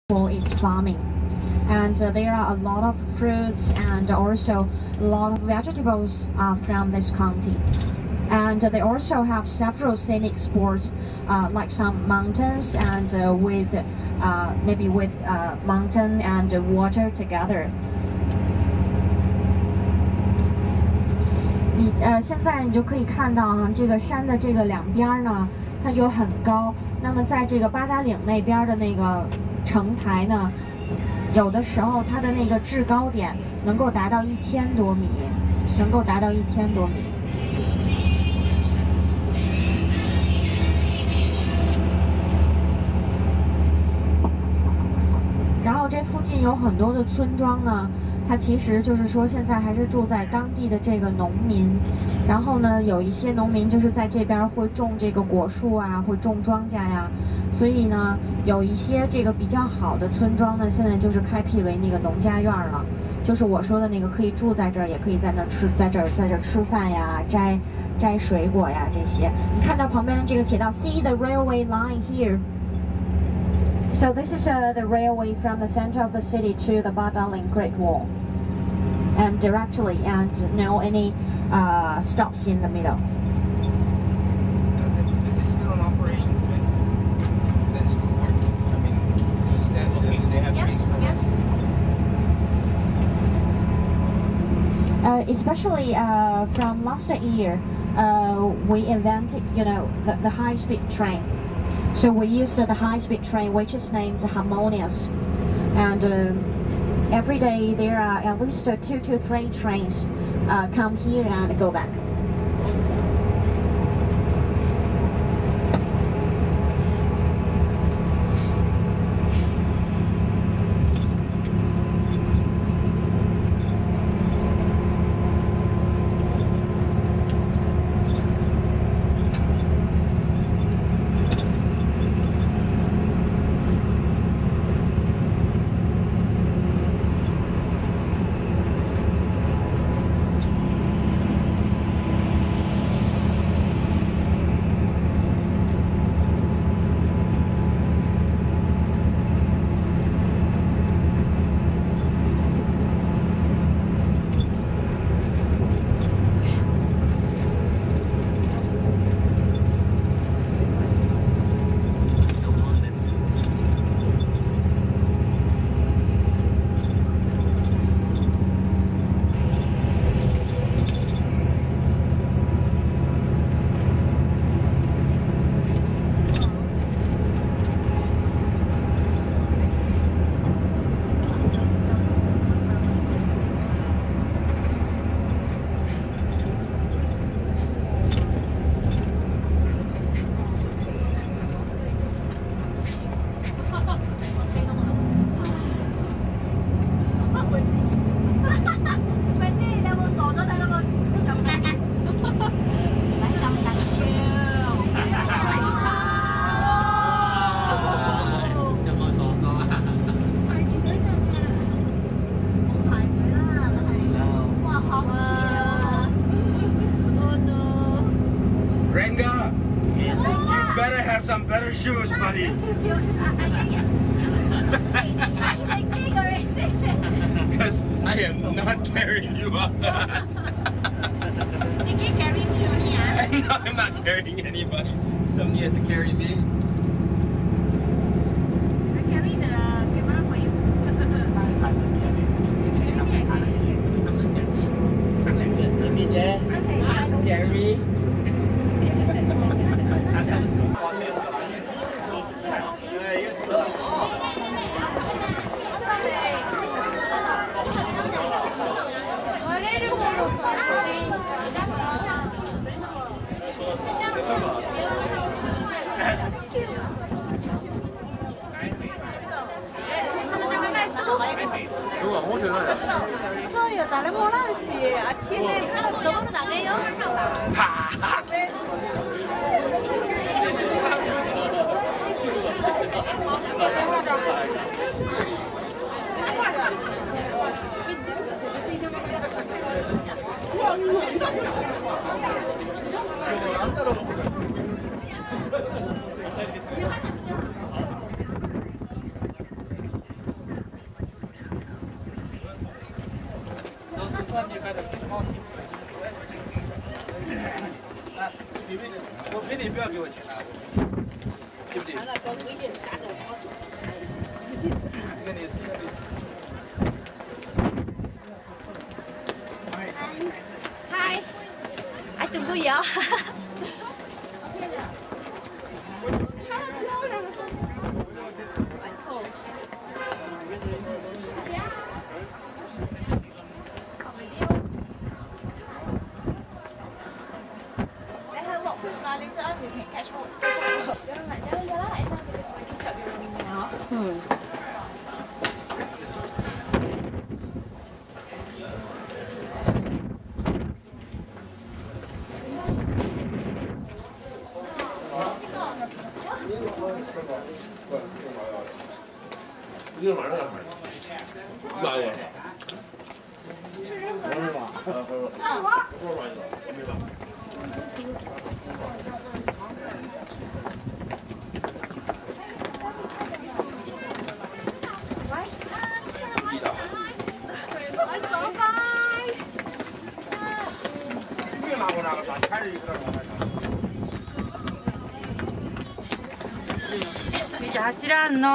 is farming, and there are a lot of fruits and also a lot of vegetables from this county. And they also have several scenic spots like some mountains and maybe with mountain and water together. 现在你就可以看到啊，这个山的这个两边呢，它有很高。那么在这个八达岭那边的那个城台呢，有的时候它的那个制高点能够达到1000多米，能够达到1000多米。然后这附近有很多的村庄呢。 它其实就是说，现在还是住在当地的这个农民，然后呢，有一些农民就是在这边会种这个果树啊，会种庄稼呀，所以呢，有一些这个比较好的村庄呢，现在就是开辟为那个农家院了，就是我说的那个可以住在这儿，也可以在那吃，在这儿吃饭呀，摘水果呀这些。你看到旁边的这个铁道 ，See the railway line here. So this is the railway from the center of the city to the Badaling Great Wall, and directly, and no any stops in the middle. Is it still in operation today? Then still working? I mean, instead they have trains still? Yes. Especially from last year, we invented, the high-speed train. So we used the high-speed train, which is named Harmonious, and every day there are at least 2 to 3 trains come here and go back. Some better shoes, buddy. Because I am not carrying you up. No, I'm not carrying anybody. Somebody has to carry me. I carry the camera for you. Okay. Carry. 我给你不要给我钱，对不对？这个你。Hai, anh tunggu ya. Hmm. 一个晚上哪个？我是吧？我玩一个，没吧？我走开。你拿过那个啥？全是一个那个。 비자 싫어하노?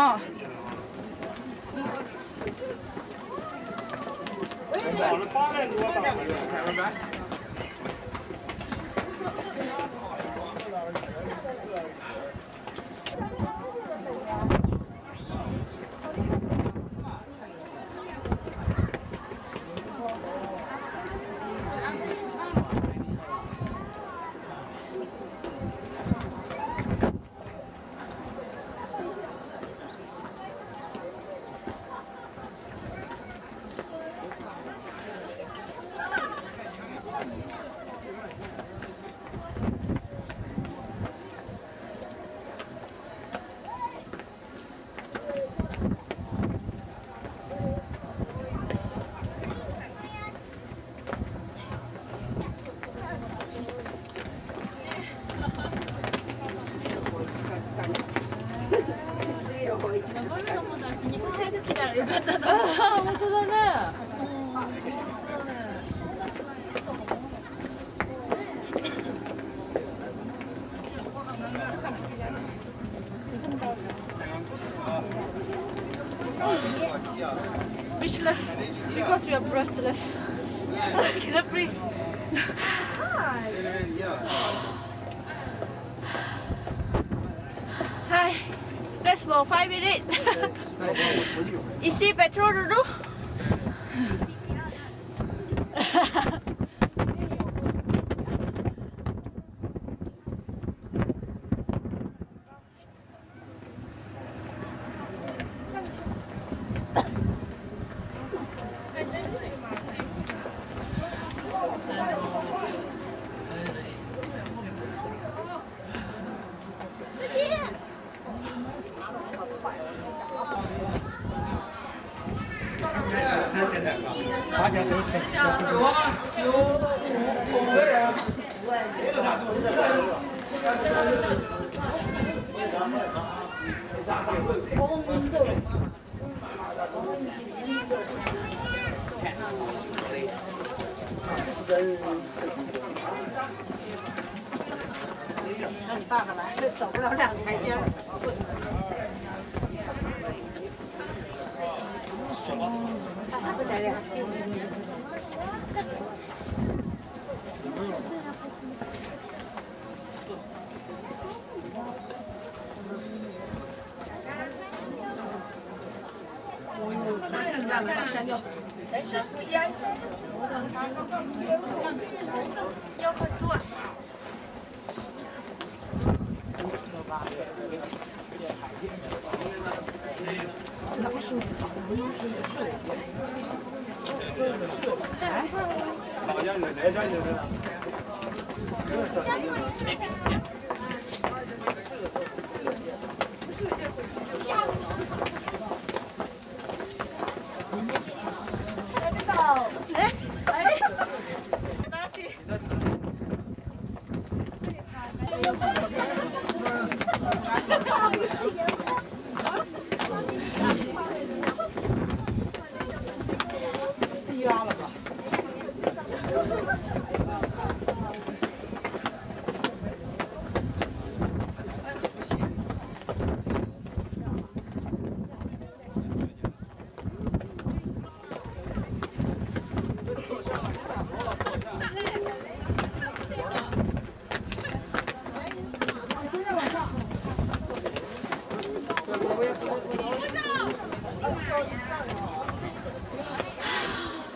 Speechless because we are breathless. Cannot breathe. Hi. Rest for 5 minutes. Is it petrol to do?让你爸爸来，走不了2台阶儿。不在这。删掉。要很多。好像是来这就是。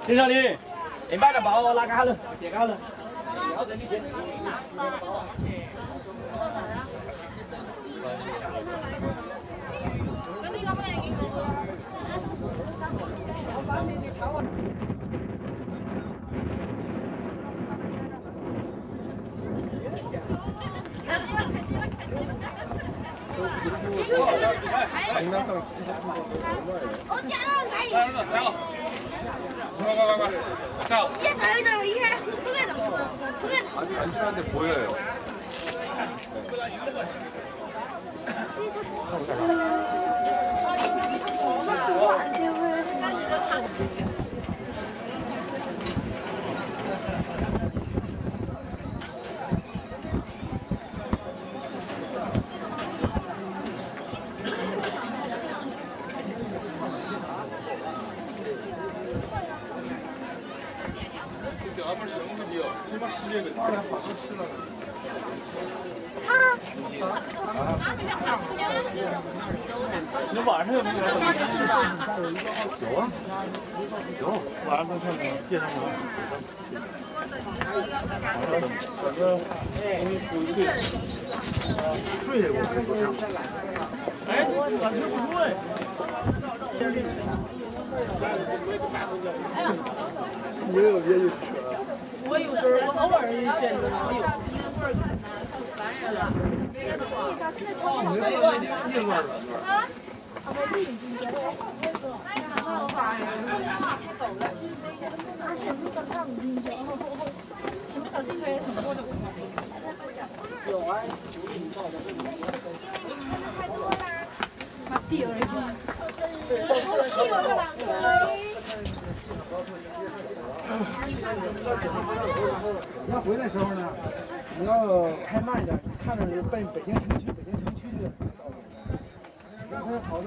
林少林，你买个包拿给他了，谢给他了。要等你去。안전한데 보여요.你晚上有没有？有啊，有。晚上看看电视上。反正睡我看不上。哎，晚上不会。我有也有车。我有时候我偶尔也选择没有。是啊。你要回来的时候呢，你要开慢一点，你看着是奔北京城区的道路。然后好多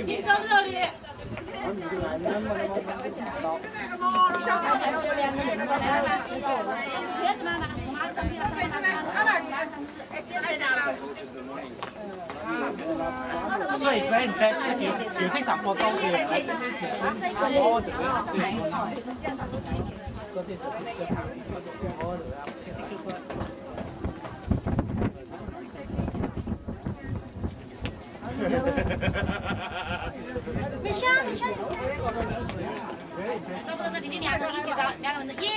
你找不着你。所以你在有这场过高铁，没事没事。找不到这里的两个一起找，两个人的耶。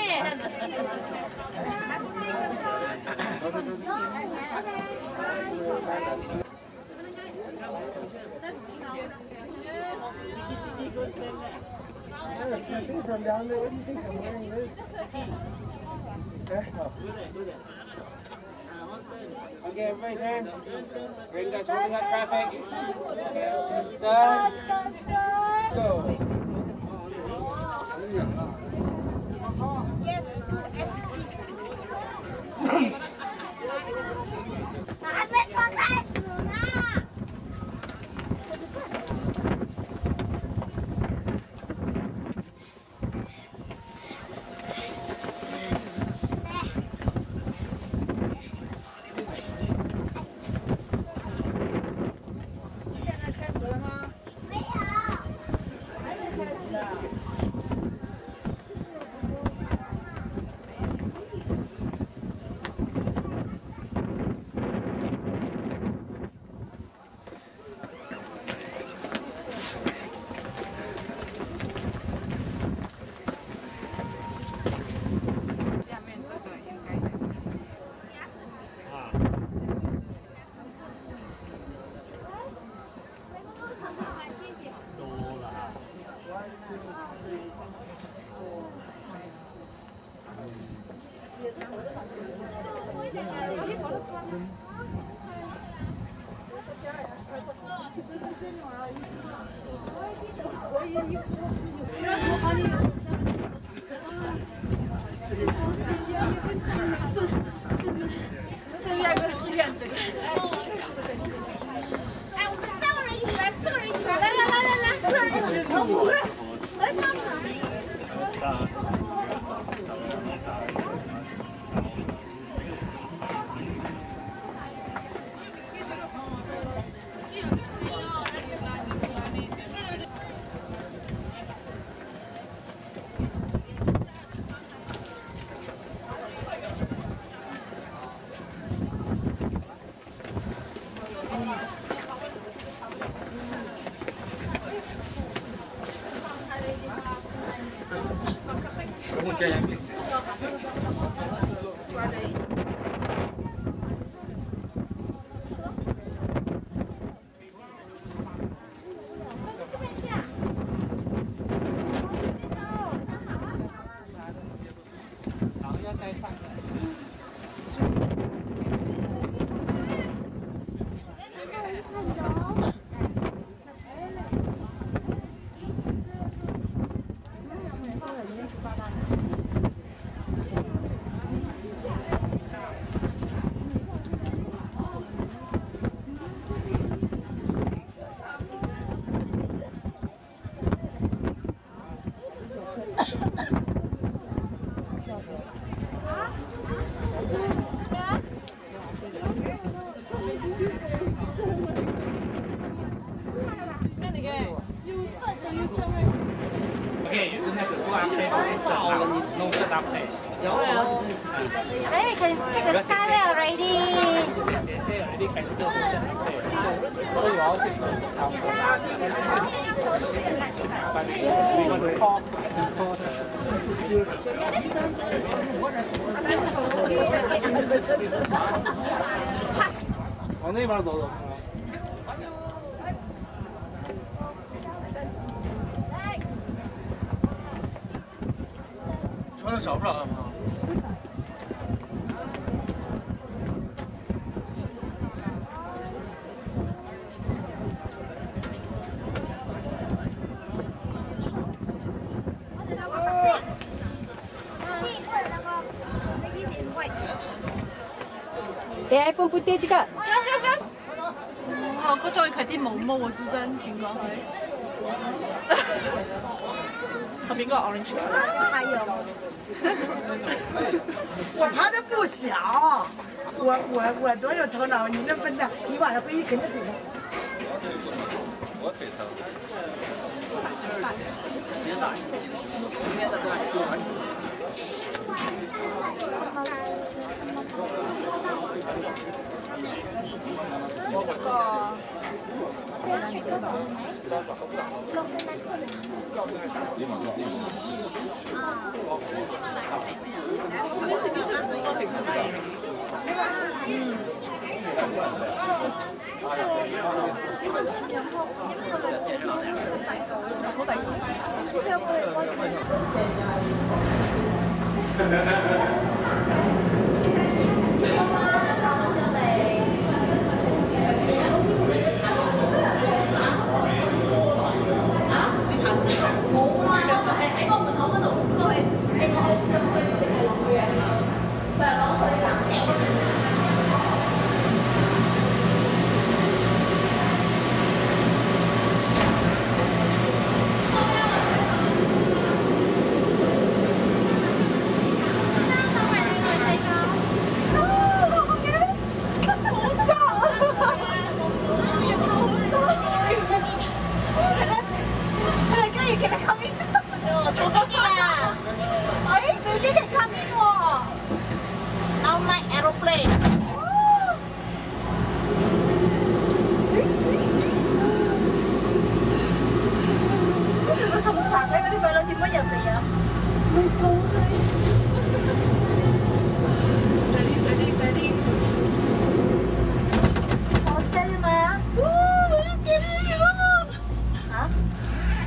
Okay, right hand. Bring guys holding up traffic. Done. Go. Yes. 还没车开始呢。现在开始了吗？没有，还没开始的。剩2个7点钟。哎，我们3个人一起来，4个人一起来，来，4个人一起来，5个人，来，他们。Maybe can take a skyway already.往那边走走。穿的少不少啊？你 iPhone putih juga。我中意佢啲毛毛啊，小心轉過去。後邊嗰個 orange。我爬的不小，我多有头脑，你那笨蛋，你晚上回去肯定腿疼。我腿疼。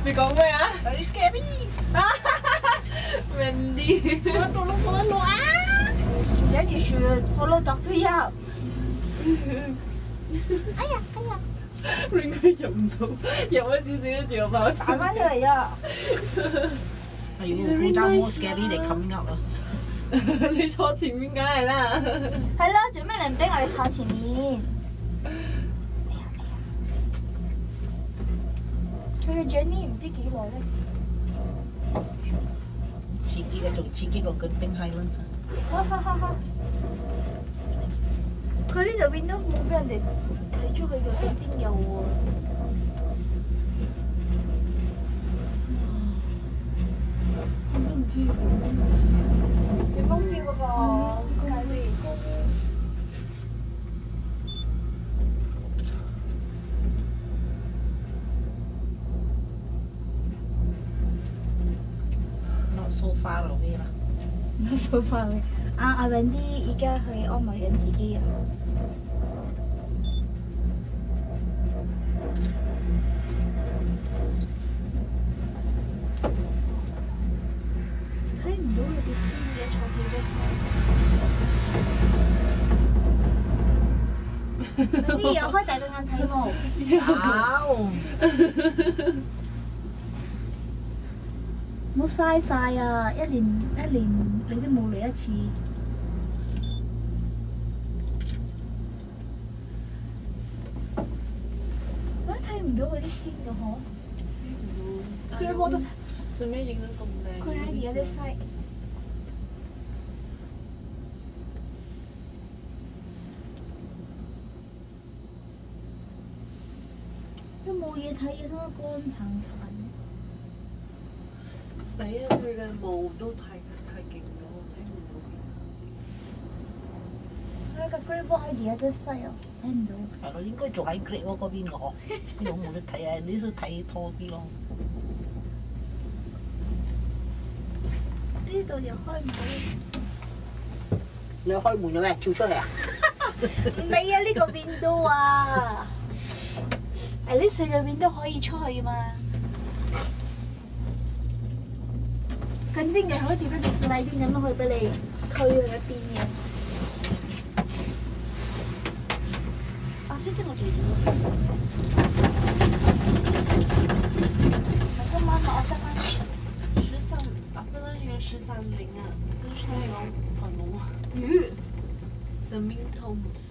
你講咩啊 ？Very scary 啊！Wendy， follow 啊！人哋說 follow doctor 呀。哎呀哎呀！應該入唔到，入咗少少都仲跑彈翻出嚟啊！哎呦，古代 more scary they coming out 啊！你坐前面梗係啦。係咯，做咩你唔俾我哋坐前面？佢嘅 journey 唔知幾耐咧。自己嘅做自己個決定係嗰陣。哈哈哈哈！佢呢度變都冇俾人哋睇出佢個景點有喎。我都唔知你封面嗰個Skyway。So far away 啦。So far away。阿 Wendy 而家去安慰緊自己啊。睇唔到佢哋先嘅坐跳咗佢。Wendy 有開大對眼睇冇？有。唔好嘥晒啊！一年你都冇嚟一次。我睇唔到嗰啲仙㗎嗬。佢有冇得？做咩影得咁靚？佢喺而家啲西。都冇嘢睇嘅，都乾層層。係啊，佢嘅霧都太勁咗，睇唔到。佢個 Great Wall 喺而家啲西啊，睇唔到。係咯，應該做喺 Great Wall 嗰邊嘅嗬，呢度冇得睇啊，你都睇多啲咯。呢度又開唔到。你開門咗咩？跳出嚟啊？唔係啊，呢個邊都啊，誒呢四個邊都可以出去嘛。近啲嘅好似嗰隻 sliding 咁樣可以俾你推去一邊嘅。啊，先知我住咗。今晚我得翻13，不能有13.0啊，跟住聽講份冇啊。The Mean Tones。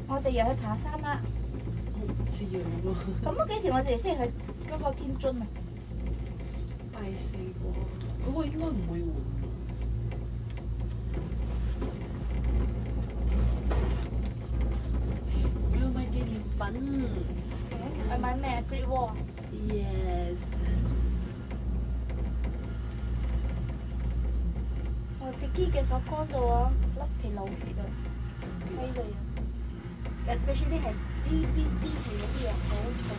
我哋又去爬山啦。我唔知啊喎。咁幾時我哋先去嗰個天津啊？第4個，嗰個應該唔會換。我要買紀念品。去買咩 ？Great Wall。Yes。我哋機嘅所講到啊，甩皮老皮到，犀利啊 ！especially 係啲邊皮嗰啲啊，好重。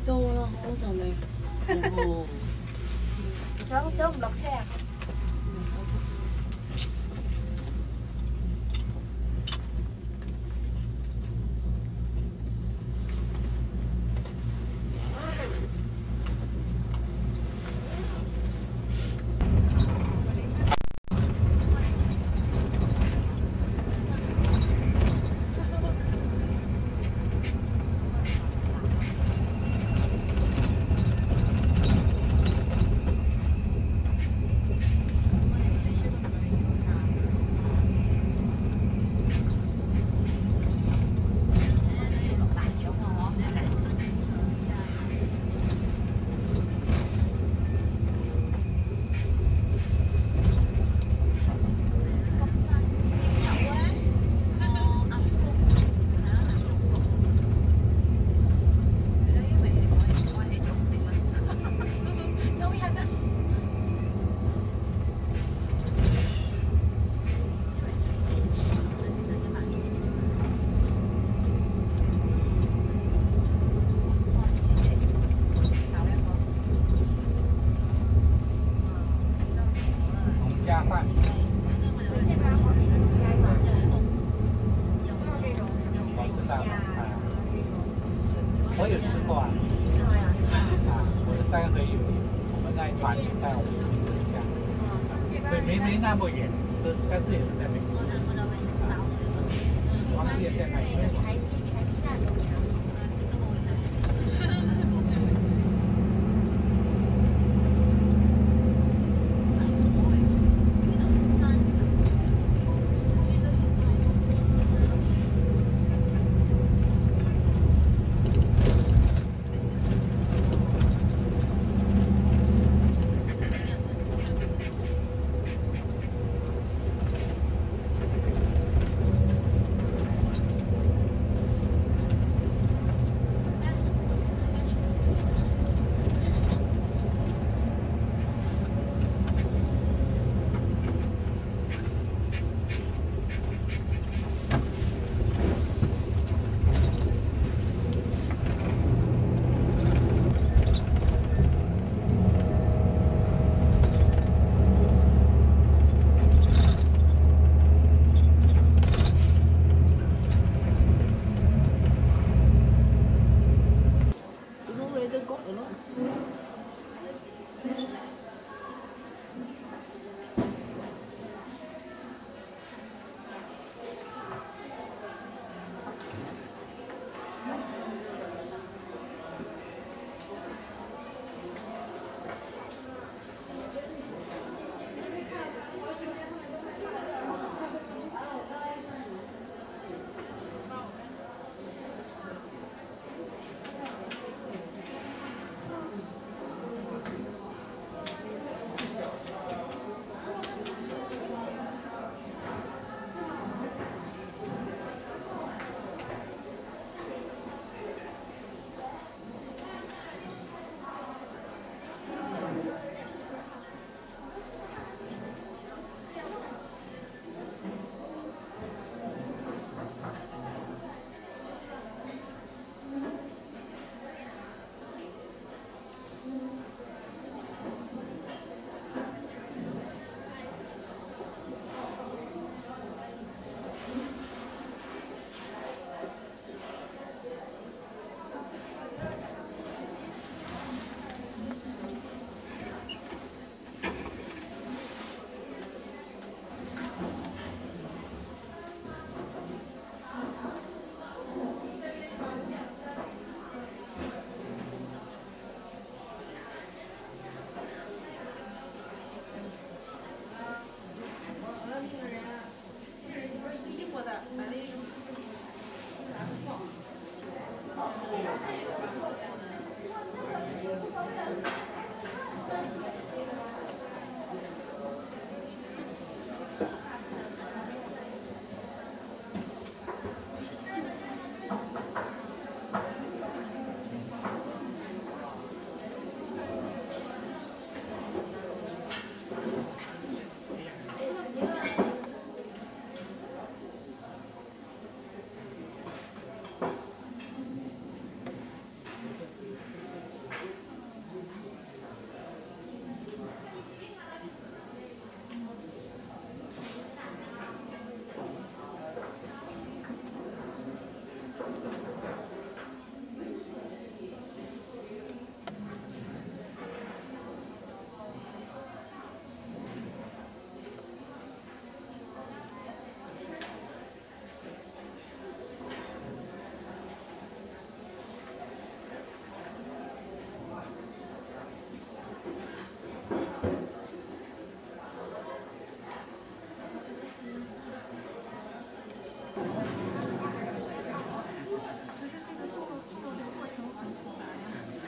到啦，我就嚟。哦。想唔落車啊？我有吃过啊，我的3个队友，我们那一团在我们公司一样，对，没那么远，但是也是在美国。王姐现在因为可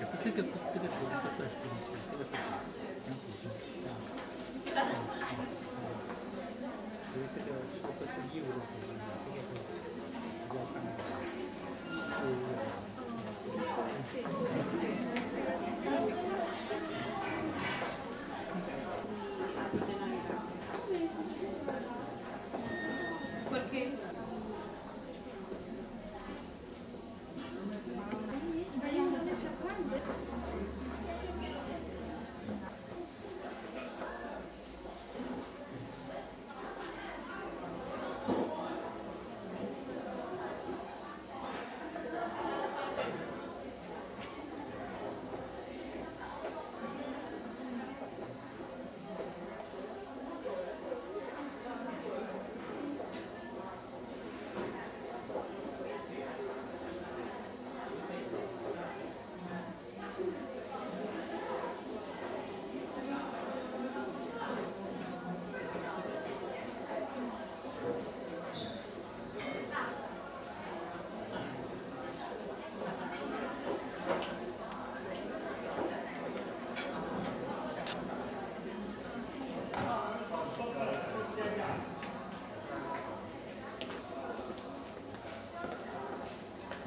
是这个图不是很精细，这个是讲普通。所以这个不是义务的图案，这个是比较看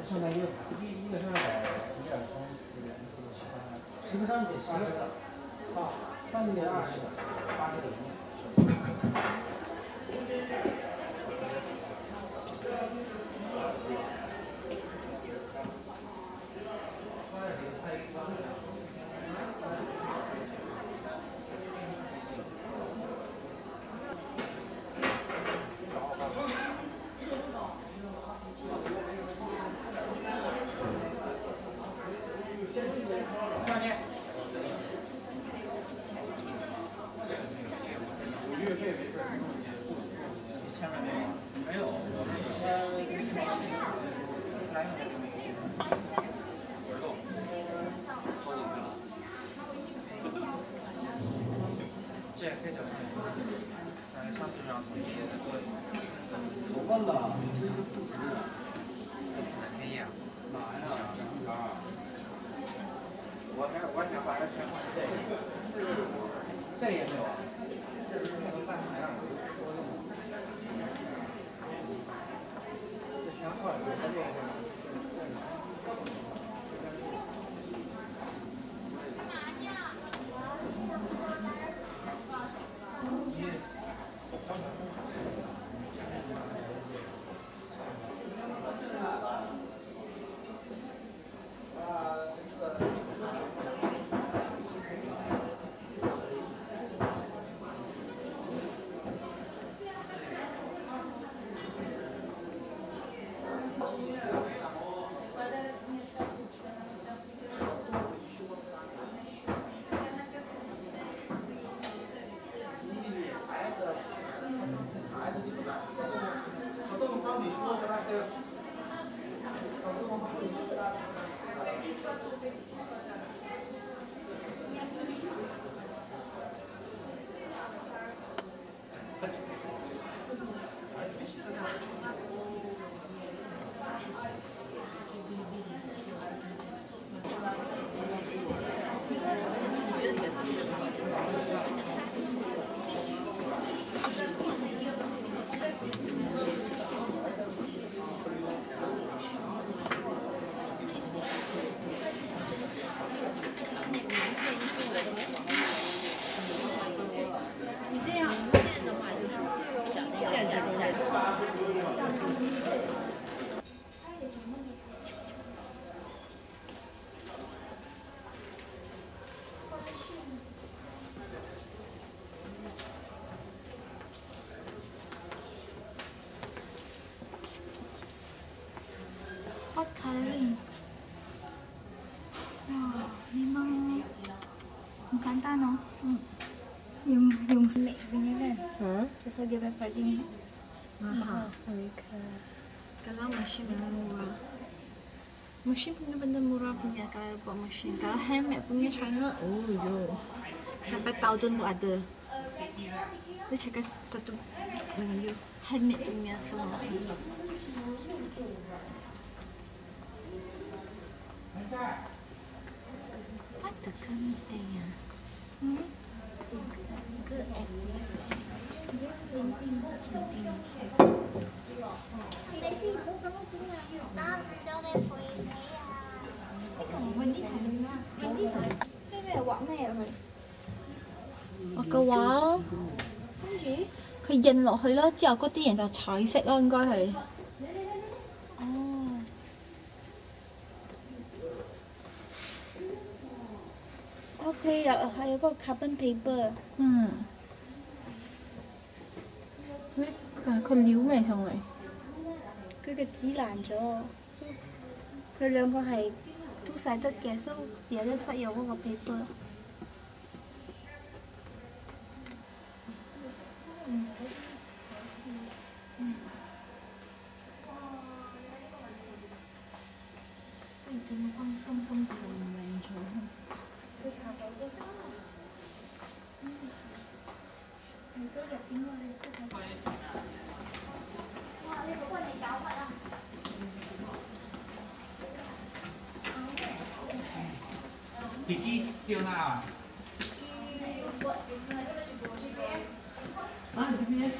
上面一个上面1.3、10个上面得10个，啊，上面得20个，80个。这也可以找他，上次让统一的做。我问了，这是40的。便宜啊？哪呀？我想把它全换成这个，这也没有啊？这是那个烂牌样的。这全换了，它这个。Hot coloring. Wow, memang kantan no. Yung mix punya kan. Terus dia packaging mahal. Kalau mesin memang murah. Mesin punya benda murah punya kalau buat mesin. Kalau handmade punya China, oh yo, sampai 1000 pun ada. Dia cakap satu dengan you handmade punya semua. What the committee? Good idea. 畫嘅畫咯，跟住佢印落去咯，之後嗰啲人就彩色咯，應該係。哦。OK，係有個 carbon paper。嗯。但係佢撩咩上嚟？佢嘅紙爛咗，所以佢兩個係都洗得嘅，所以有得塞有嗰個 paper。飞机丢那啊？啊，这边。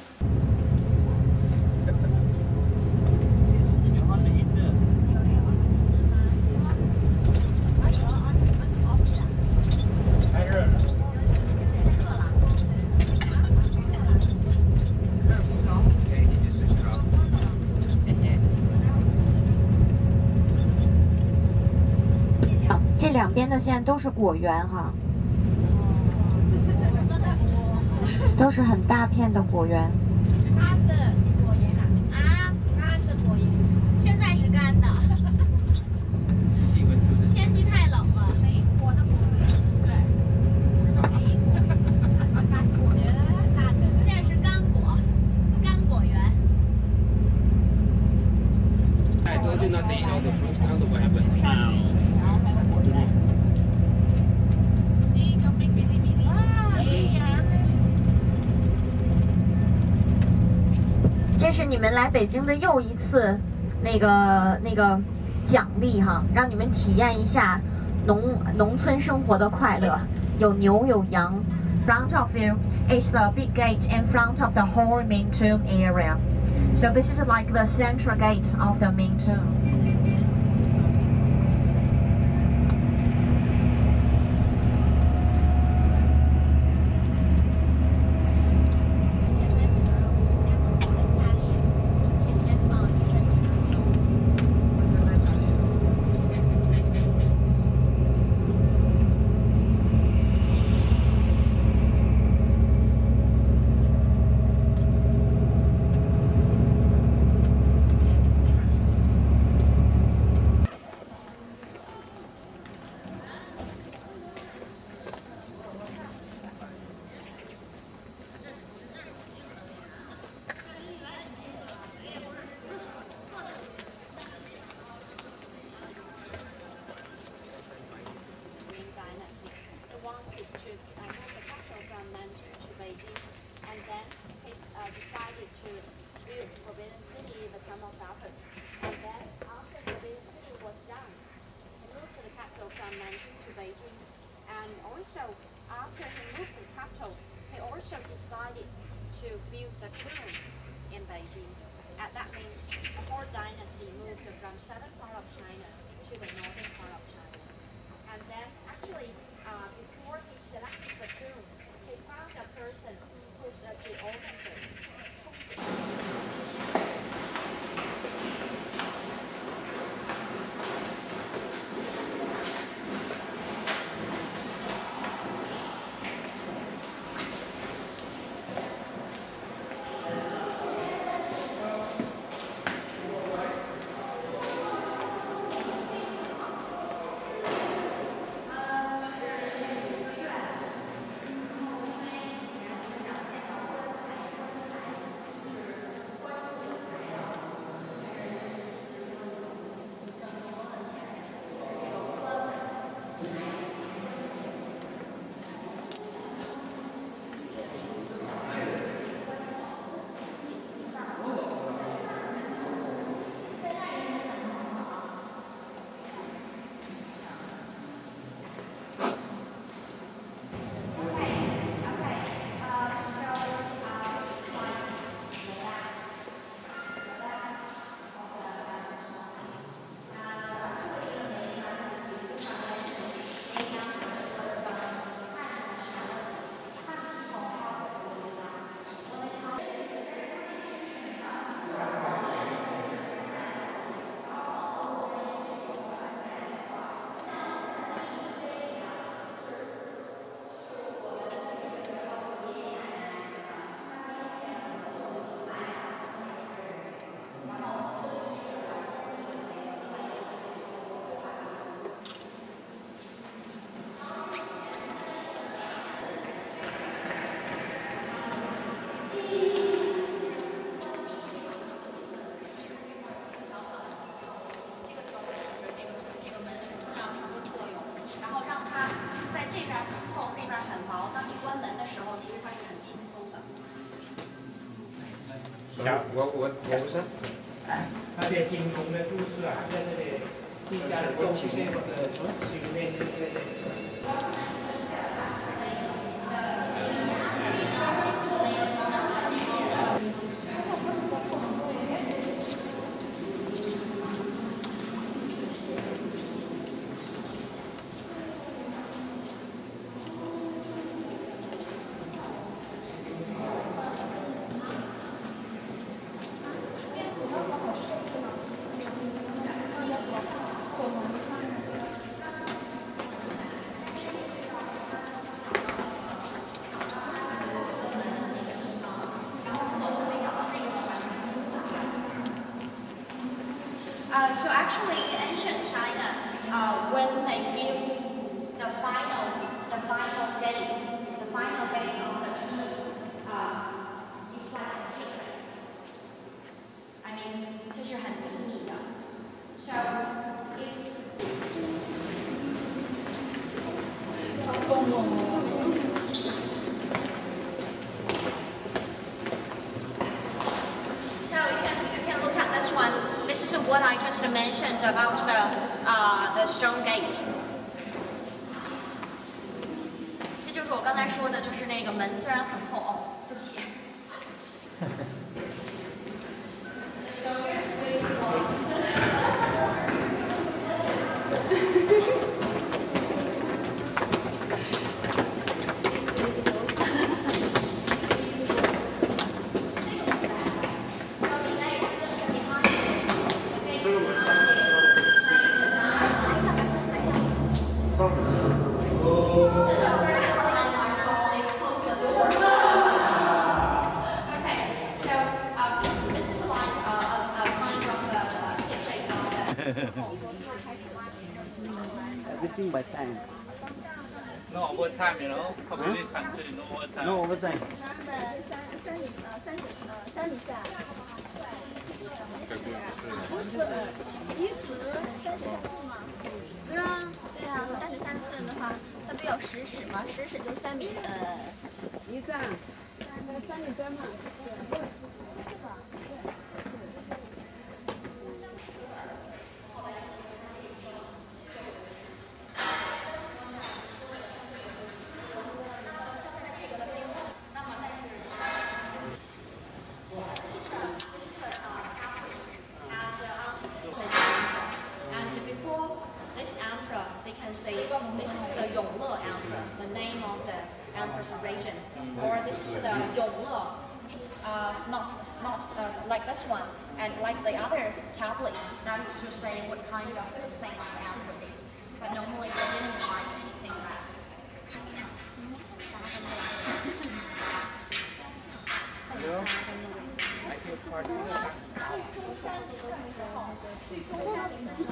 这两边的现在都是果园哈，都是很大片的果园。干的果园啊，干的果园，现在是干的。天气太冷了，没果的果园，对。干果园，干的，现在是干果，干果园。I told you not to eat all the fruits. Now look what happened. 这是你们来北京的又一次那个奖励哈，让你们体验一下农村生活的快乐，有牛有羊。Front of you is the big gate in front of the whole main tomb area. So this is like the central gate of the main tomb. Wanted to move the capital from Nanjing to Beijing, and then he decided to build Forbidden City, the Camel Falcon. And then after Forbidden City was done, he moved the capital from Nanjing to Beijing. And also, after he moved the capital, he also decided to build the tomb in Beijing. And that means the whole dynasty moved from southern part of China to the northern part of China. And then actually, before he selected the tomb, he found a person who's a geographer. What was that? 那些金童的故事啊，在这里地下的洞穴或者里面这些。So actually, in ancient China, when they built the final gate of the tomb, it's like a secret. I mean, 这是很秘密的。So if So you can look at this one. This is what I just mentioned about the stone gate. 这就是我刚才说的，就是那个门虽然很厚哦，对不起。Everything by time. No overtime, you know. Community country, no overtime. No overtime. 3米下。彼此30尺吗？对啊，33寸的话，它不有10尺吗？10尺就3米一丈，3米多嘛。This is the Yongle Emperor, the name of the emperor's region, or this is the Yongle, not like this one, and like the other tablet. That is to say what kind of things the emperor did. But normally they didn't write anything that.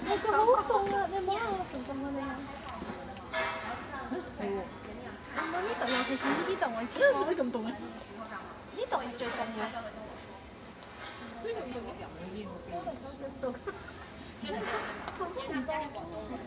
那是好冻啊！你摸下冻咁嘅咩？我呢度尤其是呢度位置，哇！咁凍啊！呢度係最凍嘅。呢度凍嘅。真係，因為他們家是廣東人。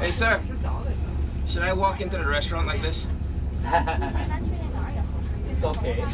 Hey, sir. Should I walk into the restaurant like this? It's okay.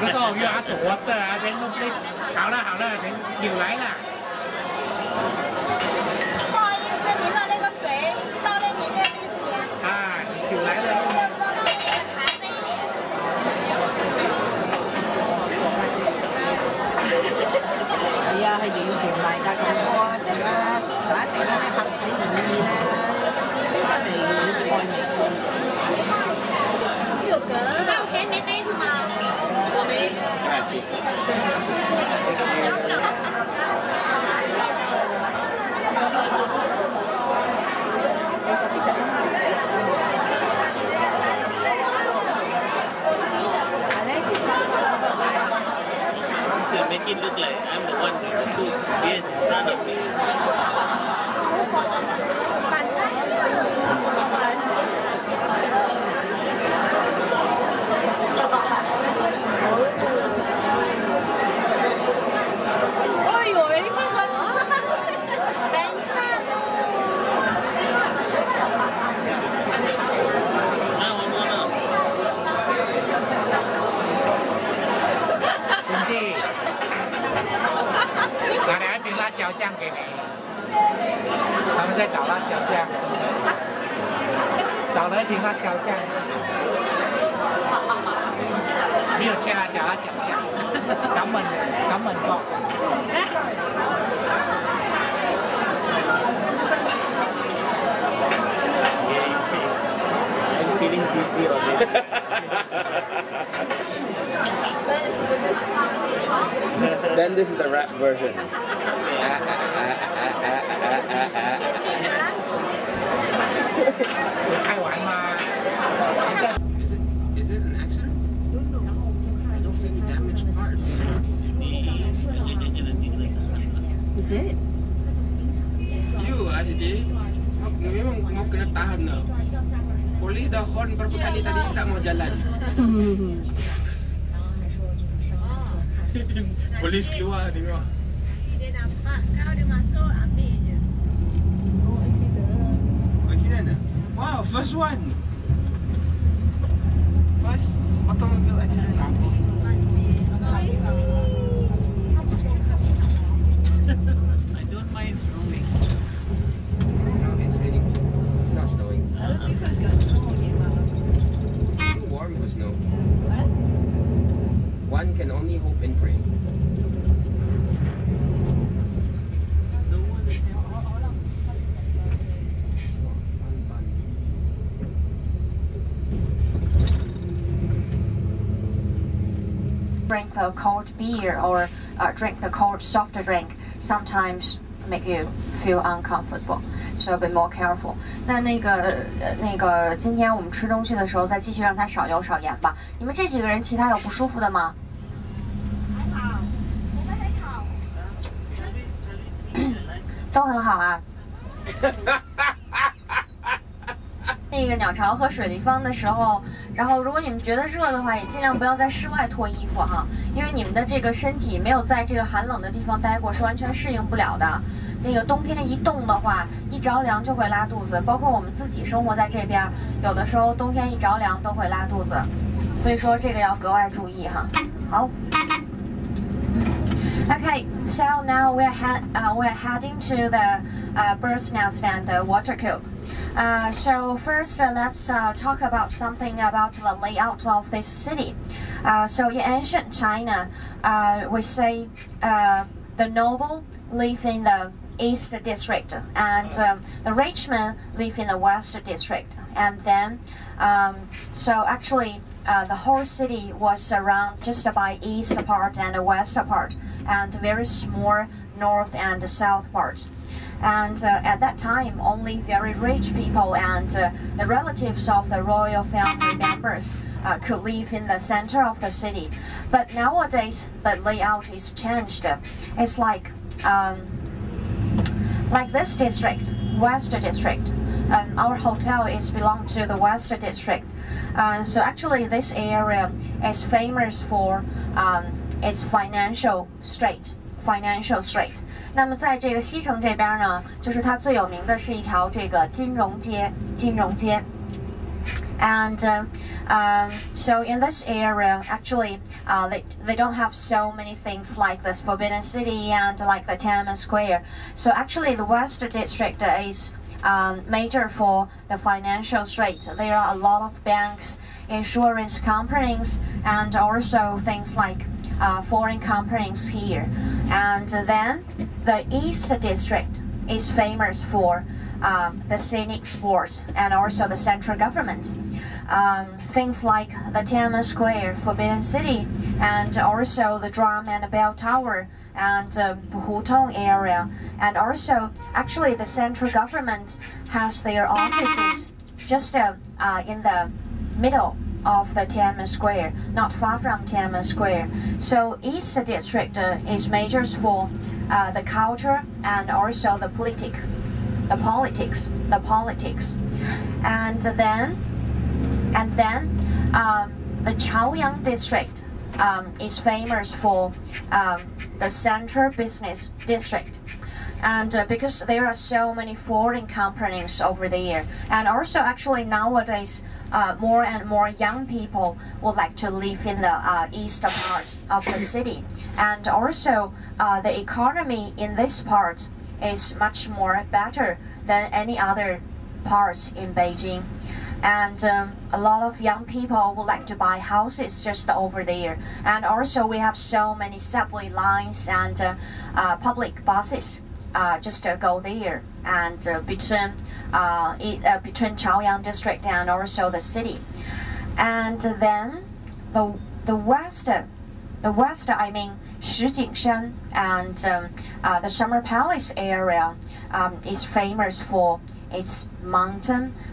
他说有阿左的啊，人都被好了，人有来了。不好意思，您的那个水倒在您的杯子里。啊，有来了。係啊，係完全賣價咁多，陣啦，嗱一陣嗰啲客仔面面咧，花味菜味。有梗。那有谁没杯子吗？我没。Make it look like I'm the one with the two beers in front of me. Ôi dồi, đi phát quanh. Bán xa拿2瓶辣椒酱给你，他们在找辣椒酱，找了1瓶辣椒酱，没有切辣椒，辣椒酱，感恩过。I'm feeling dizzy already. Then this is the rap version. Is it an accident? I don't see any damaged parts. Is it? You, Asidi, memang mau kena tahan tau. Polis dah horn berapa kali tadi tak mau jalan. Polis keluar tengok. Dia nampak kau dia masuk ambil je. Accident ah? Wow, first one. First automobile accident. I don't mind roaming. No, it's raining. Not snowing. I don't think so. It's going to snow again. It's too warm for snow. One can only hope and pray. Drink the cold beer or drink the cold soft drink sometimes make you feel uncomfortable, so be more careful. 那个，今天我们吃东西的时候，再继续让它少油少盐吧。你们这几个人其他有不舒服的吗？还好，我们还好，都很好啊。那个鸟巢和水立方的时候，然后如果你们觉得热的话，也尽量不要在室外脱衣服哈，因为你们的这个身体没有在这个寒冷的地方待过，是完全适应不了的。那个冬天一冻的话，一着凉就会拉肚子，包括我们自己生活在这边，有的时候冬天一着凉都会拉肚子，所以说这个要格外注意哈。好。Okay, so now we're heading to the bird's nest and the water cube. So first, let's talk about something about the layout of this city. So in ancient China, we say the noble live in the east district, and the rich men live in the west district. And then, so actually, the whole city was around just by east part and the west part, and very small north and south parts. And at that time, only very rich people and the relatives of the royal family members could live in the center of the city. But nowadays, the layout is changed. It's like this district, West District. Our hotel is belong to the West District. So actually, this area is famous for its financial street. 那么在这个西城这边呢，就是它最有名的是一条这个金融街。And so in this area, actually, they don't have so many things like this Forbidden City and like the Tiananmen Square. So actually, the West District is major for the financial street. There are a lot of banks, insurance companies, and also things like foreign companies here. And then the East District is famous for the scenic sports and also the central government. Things like the Tiananmen Square, Forbidden City, and also the Drum and Bell Tower and the Hutong area. And also, actually, the central government has their offices just in the middle of the Tiananmen Square, not far from Tiananmen Square. So East District is major for the culture and also the politics. And then the Chaoyang District is famous for the central business district. And because there are so many foreign companies over there, and also actually nowadays more and more young people would like to live in the eastern part of the city. And also the economy in this part is much more better than any other parts in Beijing. And a lot of young people would like to buy houses just over there. And also we have so many subway lines and public buses just go there and between Chaoyang District and also the city. And then the west, I mean Shijingshan and the Summer Palace area is famous for its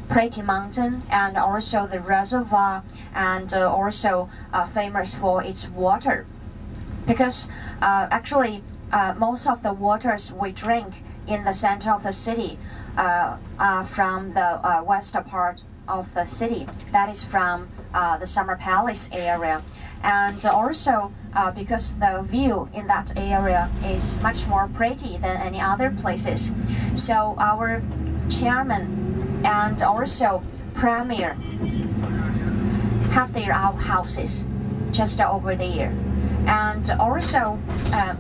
pretty mountain, and also the reservoir, and also famous for its water. Because actually most of the waters we drink in the center of the city are from the western part of the city. That is from the Summer Palace area. And also because the view in that area is much more pretty than any other places. So our chairman and also premier have their own houses just over there. And also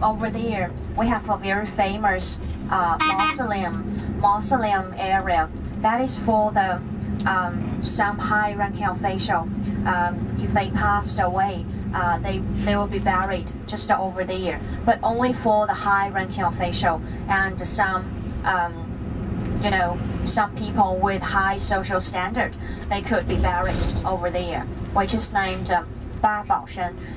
over there we have a very famous mausoleum area. That is for the some high-ranking official. If they passed away, they will be buried just over there. But only for the high-ranking official and some some people with high social standard, they could be buried over there, which is named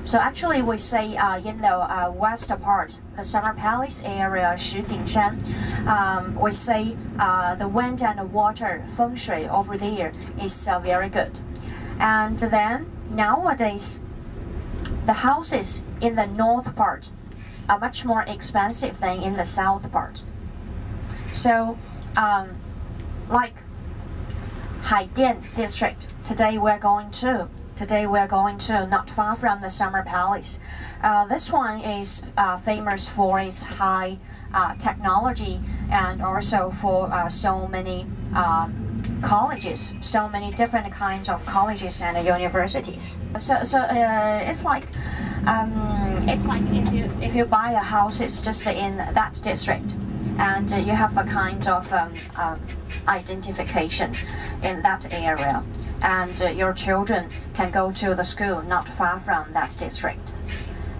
So actually we say in the western part, the Summer Palace area, Shijingshan, we say the wind and the water feng shui over there is very good. And then nowadays, the houses in the north part are much more expensive than in the south part. So like Haidian district, today we're going to not far from the Summer Palace. This one is famous for its high technology and also for so many colleges, so many different kinds of colleges and universities. So it's like if you buy a house, it's just in that district, and you have a kind of identification in that area, and your children can go to the school not far from that district.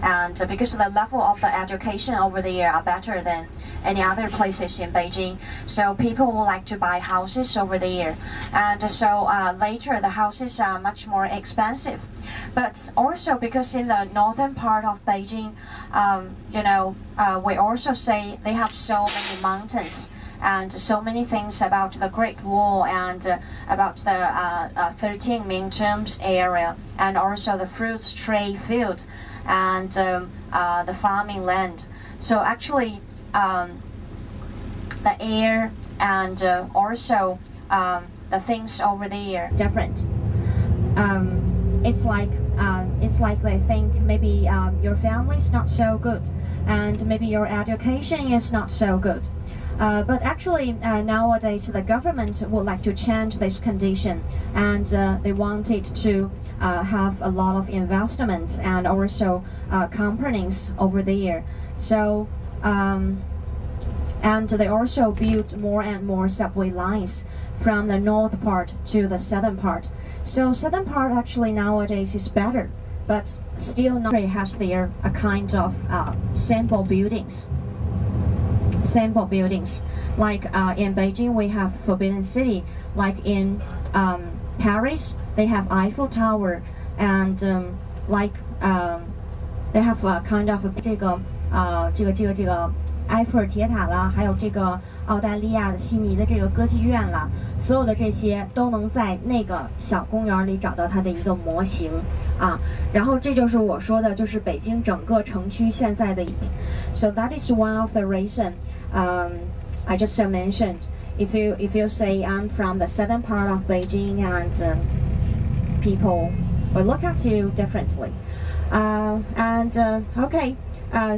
And because the level of the education over there are better than any other places in Beijing, so people would like to buy houses over there. And so later the houses are much more expensive. But also because in the northern part of Beijing, we also say they have so many mountains and so many things about the Great Wall and about the 13 Mingtombs area, and also the fruits tree field and the farming land. So actually the air and also the things over there different. It's like they think maybe your family's not so good, and maybe your education is not so good. But actually, nowadays the government would like to change this condition, and they wanted to have a lot of investment and also companies over there. So, and they also built more and more subway lines from the north part to the southern part. So southern part actually nowadays is better, but still not has their a kind of sample buildings. Sample buildings, like in Beijing we have Forbidden City, like in Paris they have Eiffel Tower, and they have a kind of 埃菲尔铁塔啦，还有这个澳大利亚的悉尼的这个歌剧院啦，所有的这些都能在那个小公园里找到它的一个模型啊。然后这就是我说的，就是北京整个城区现在的。So that is one of the reason I just mentioned. If you say I'm from the southern part of Beijing, and people will look at you differently. Okay,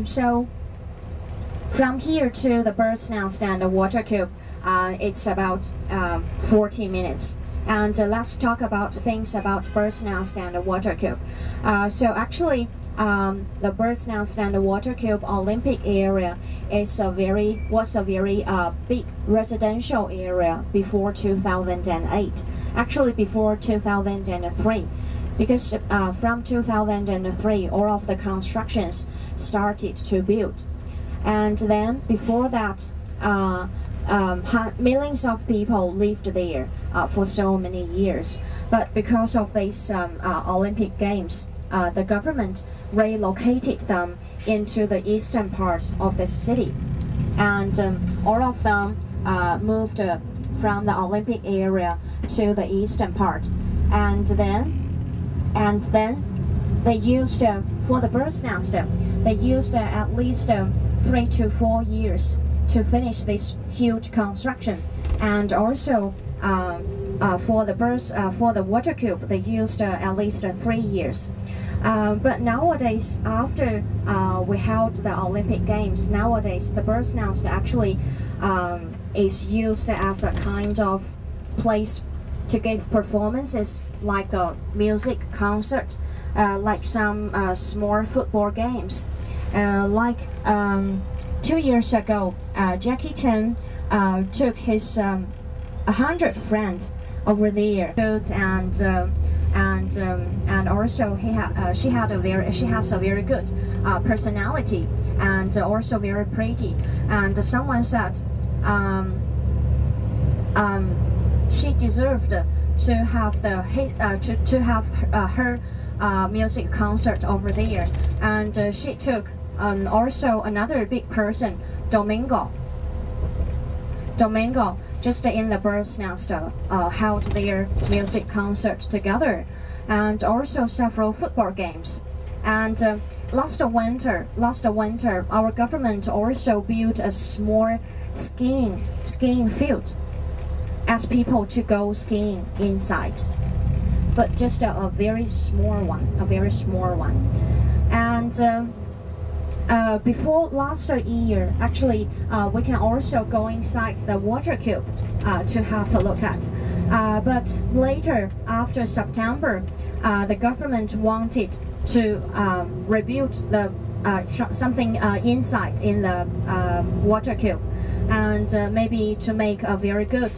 so. From here to the bird's nest and the water cube, it's about 40 minutes. And let's talk about things about bird's nest and the water cube. So actually, the bird's nest and the water cube Olympic area was a very big residential area before 2008. Actually, before 2003. Because from 2003, all of the constructions started to build. And then before that, millions of people lived there for so many years. But because of these Olympic Games, the government relocated them into the eastern part of the city. And all of them moved from the Olympic area to the eastern part. And then they used, for the bird's nest, they used at least 3 to 4 years to finish this huge construction, and also for the water cube they used at least 3 years. But nowadays, after we held the Olympic Games, nowadays the bird's nest actually is used as a kind of place to give performances, like a music concert, like some small football games. Like 2 years ago, Jackie Chan took his 100 friends over there, and also she has a very good personality, and also very pretty. And someone said she deserved to have her music concert over there, and she took also another big person, Domingo, just in the bird's nest, held their music concert together, and also several football games. And last winter, our government also built a small skiing field, asked people to go skiing inside, but just a very small one. And before last year, actually, we can also go inside the water cube to have a look at. But later, after September, the government wanted to rebuild the something inside in the water cube, and maybe to make a very good